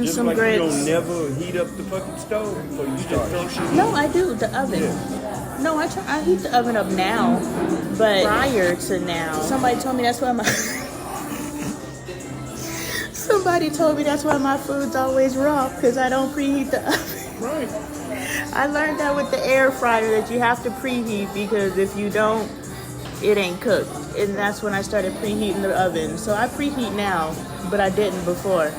Just some like grits. you don't never heat up the fucking stove before you just throw shit in. No, I do. The oven. Yeah. No, I heat the oven up now, but prior to now, somebody told me that's why my somebody told me that's why my food's always raw, because I don't preheat the oven. Right. I learned that with the air fryer, that you have to preheat, because if you don't, it ain't cooked. And that's when I started preheating the oven. So I preheat now, but I didn't before.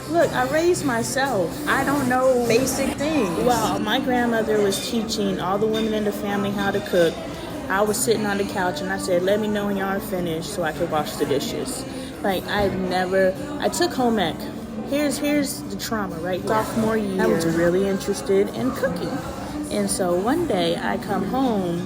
Look, I raised myself. I don't know basic things. While my grandmother was teaching all the women in the family how to cook, I was sitting on the couch and I said, let me know when y'all are finished so I could wash the dishes. Like, I took home ec. Here's the trauma, right? Sophomore year, I was really interested in cooking. And so one day I come home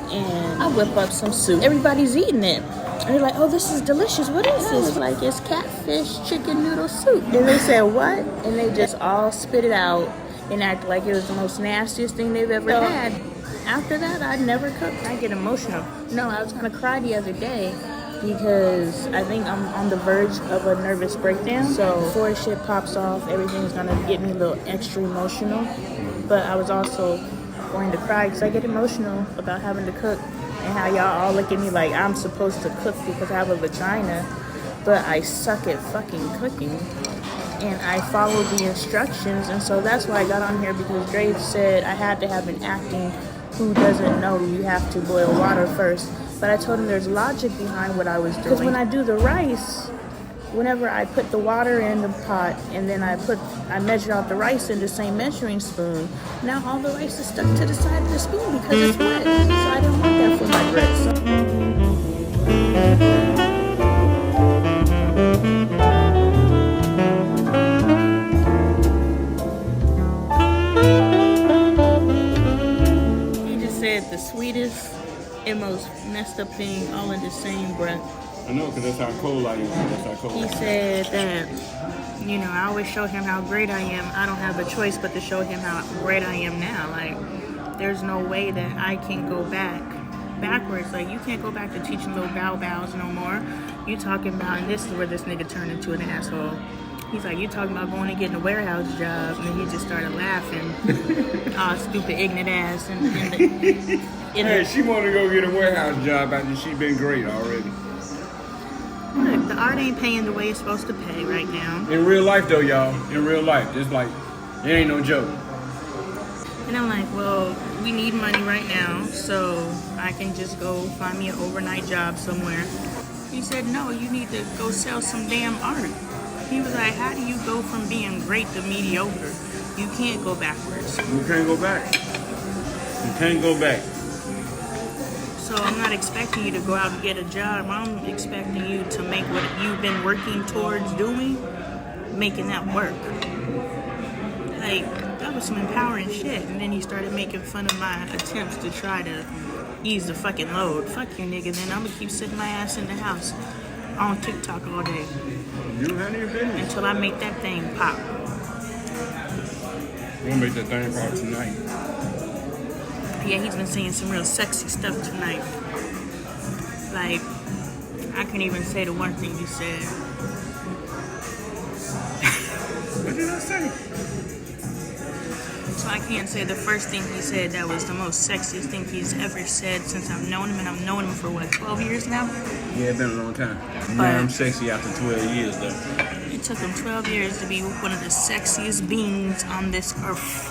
and I whip up some soup. Everybody's eating it. And they're like, oh, this is delicious. What is this? Like, it's catfish chicken noodle soup. And they said, what? And they just all spit it out and act like it was the most nastiest thing they've ever had. After that, I never cooked. I get emotional. No, I was going to cry the other day because I think I'm on the verge of a nervous breakdown. So before shit pops off, everything's going to get me a little extra emotional. But I was also going to cry because I get emotional about having to cook. And how y'all all look at me like I'm supposed to cook because I have a vagina, but I suck at fucking cooking. And I follow the instructions, and so that's why I got on here, because Dre said I had to have an acting who doesn't know you have to boil water first. But I told him there's logic behind what I was doing. Because when I do the rice, whenever I put the water in the pot and then I measure out the rice in the same measuring spoon, now all the rice is stuck to the side of the spoon because it's wet. So I didn't want that for my grits. He just said the sweetest and most messed up thing all in the same breath. I know, because that's how cold I am. That's how cold He said that, you know, I always show him how great I am. I don't have a choice but to show him how great I am now. Like, there's no way that I can go backwards. Like, you can't go back to teaching little bows no more. You talking about, and this is where this nigga turned into an asshole. He's like, you talking about going and getting a warehouse job, and then he just started laughing. Oh, stupid, ignorant ass. Hey, she want to go get a warehouse job after she been great already. Look, the art ain't paying the way it's supposed to pay right now. In real life, though, y'all. In real life, it's like, it ain't no joke. And I'm like, well, we need money right now, so I can just go find me an overnight job somewhere. He said, no, you need to go sell some damn art. He was like, how do you go from being great to mediocre? You can't go backwards. You can't go back. You can't go back. So I'm not expecting you to go out and get a job. I'm expecting you to make what you've been working towards doing, making that work. Like, that was some empowering shit. And then he started making fun of my attempts to try to ease the fucking load. Fuck you, nigga. Then I'm gonna keep sitting my ass in the house on TikTok all day. You don't have any business. Until I make that thing pop. We're gonna make that thing pop tonight. Yeah, he's been saying some real sexy stuff tonight. Like, I can't even say the one thing he said. What did I say? So I can't say the first thing he said that was the most sexiest thing he's ever said since I've known him. And I've known him for, what, 12 years now? Yeah, it's been a long time. Man, I'm sexy after 12 years, though. It took him 12 years to be one of the sexiest beings on this earth.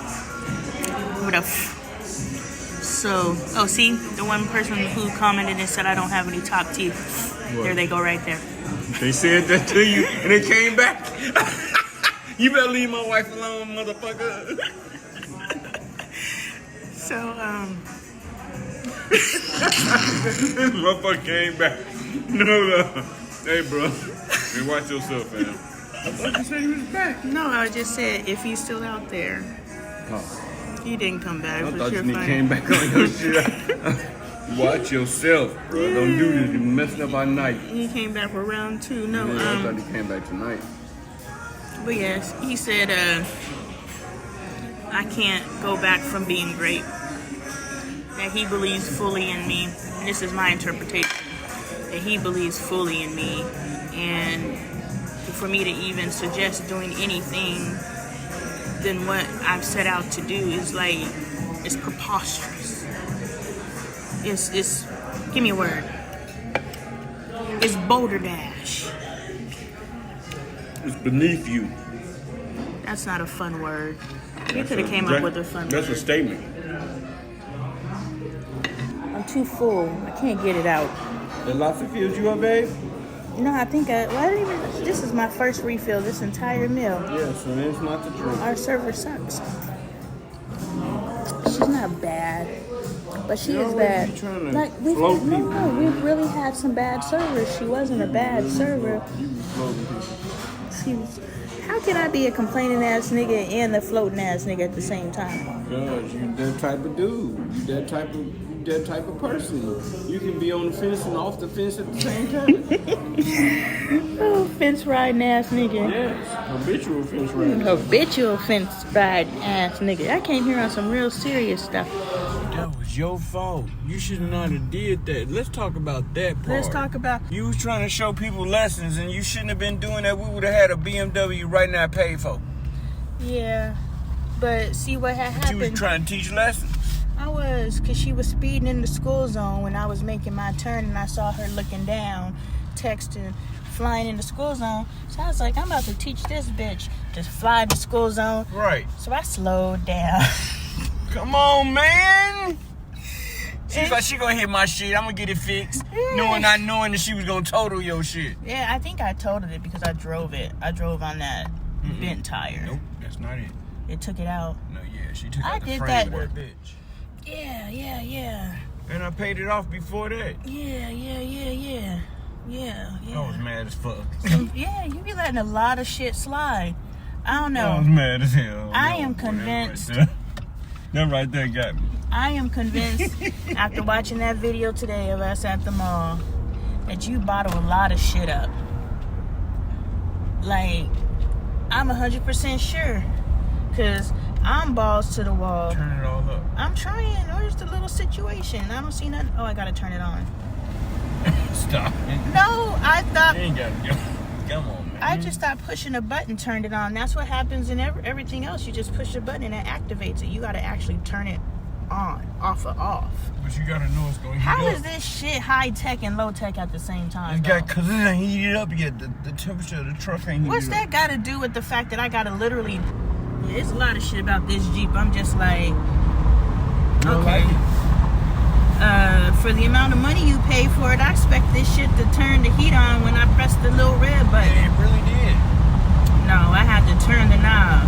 With a So, oh, see, the one person who commented and said I don't have any top teeth. What? There they go right there. They said that to you, and it came back. You better leave my wife alone, motherfucker. So, this motherfucker came back. No. Hey, bro. Hey, watch yourself, fam. I thought you said he was back. No, I just said if he's still out there. Oh. He didn't come back. I thought you came back on your shit. Watch yourself, bro. Yeah. Don't do this. You're messing up our night. He came back for round 2. No, yeah, I thought he came back tonight. But yes, he said, I can't go back from being great. That he believes fully in me. And this is my interpretation. That he believes fully in me. And the for me to even suggest doing anything than what I've set out to do is like, it's preposterous. It's give me a word. It's Boulder Dash. It's beneath you. That's not a fun word. You could have came up with a fun That's word. a statement. I'm too full. I can't get it out. The lobster fills you up, babe? No, I think I didn't even. This is my first refill this entire meal. Yeah, so that's not the truth. Our server sucks. She's not bad, but she You is always bad. be trying to Like we've float people. we've really had some bad servers. She wasn't a bad server. She was. How can I be a complaining ass nigga and a floating ass nigga at the same time? Because you that type of dude. You that type of person. You can be on the fence and off the fence at the same time. Oh, fence riding ass nigga. Yes, habitual fence rider. Habitual fence riding ass nigga. I came here on some real serious stuff. That was your fault. You should not have did that. Let's talk about that part. Let's talk about. You was trying to show people lessons, and you shouldn't have been doing that. We would have had a BMW right now paid for. Yeah, but see what had But you was happened. trying to teach lessons. I was, because she was speeding in the school zone when I was making my turn, and I saw her looking down, texting, flying in the school zone. So I was like, I'm about to teach this bitch to fly in the school zone. Right. So I slowed down. Come on, man. She's like, she gonna hit my shit. I'm gonna get it fixed. Not knowing that she was gonna total your shit. Yeah, I think I totaled it because I drove it. I drove on that bent tire. Nope, that's not it. It took it out. No, yeah, she took I out the did frame that. of that bitch. Yeah. And I paid it off before that. Yeah. I was mad as fuck. Yeah, you be letting a lot of shit slide. I don't know. I was mad as hell. I am convinced. That right there got me. I am convinced after watching that video today of us at the mall that you bottle a lot of shit up. Like, I'm 100% sure. Because I'm balls to the wall. Turn it all up. I'm trying. Where's the little situation? I don't see nothing. Oh, I got to turn it on. Stop it. No, I thought... You ain't got to go. Come on, man. I just stopped pushing a button, turned it on. That's what happens in everything else. You just push a button and it activates it. You got to actually turn it on, off or off. But you got to know it's going to heat up. How is this shit high tech and low tech at the same time? It's got, because it ain't heated up yet. The temperature of the truck ain't heated What's up. that got to do with the fact that I got to literally... Yeah, there's a lot of shit about this Jeep. I'm just like... Okay. For the amount of money you pay for it, I expect this shit to turn the heat on when I press the little red button. Yeah, it really did. No, I had to turn the knob.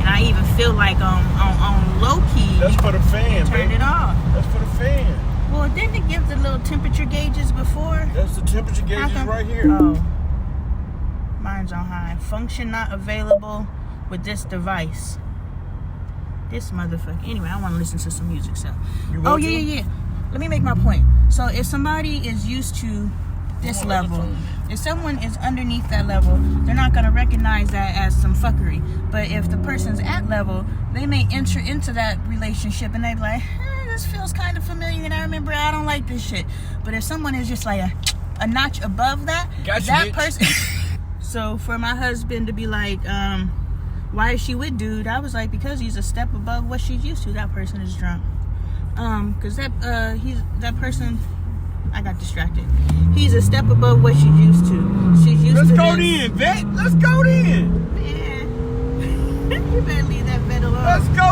And I even feel like on low key, That's for the fan, turn baby. it off. That's for the fan. Well, didn't it give the little temperature gauges before? That's the temperature gauges right here. Oh. Mine's on high. Function not available with this device. This motherfucker. Anyway, I want to listen to some music, so. You Oh, want to? yeah. Let me make my point. So, if somebody is used to this level, if someone is underneath that level, they're not going to recognize that as some fuckery. But if the person's at level, they may enter into that relationship and they be like, this feels kind of familiar and I remember I don't like this shit. But if someone is just like a notch above that, Gotcha, that bitch. person... So, for my husband to be like, why is she with dude? I was like, because he's a step above what she's used to. That person is drunk. Cause that person, I got distracted. He's a step above what she's used to. She's used Let's to go this. then, vet. Let's go then. Man, you better leave that vet alone. Let's go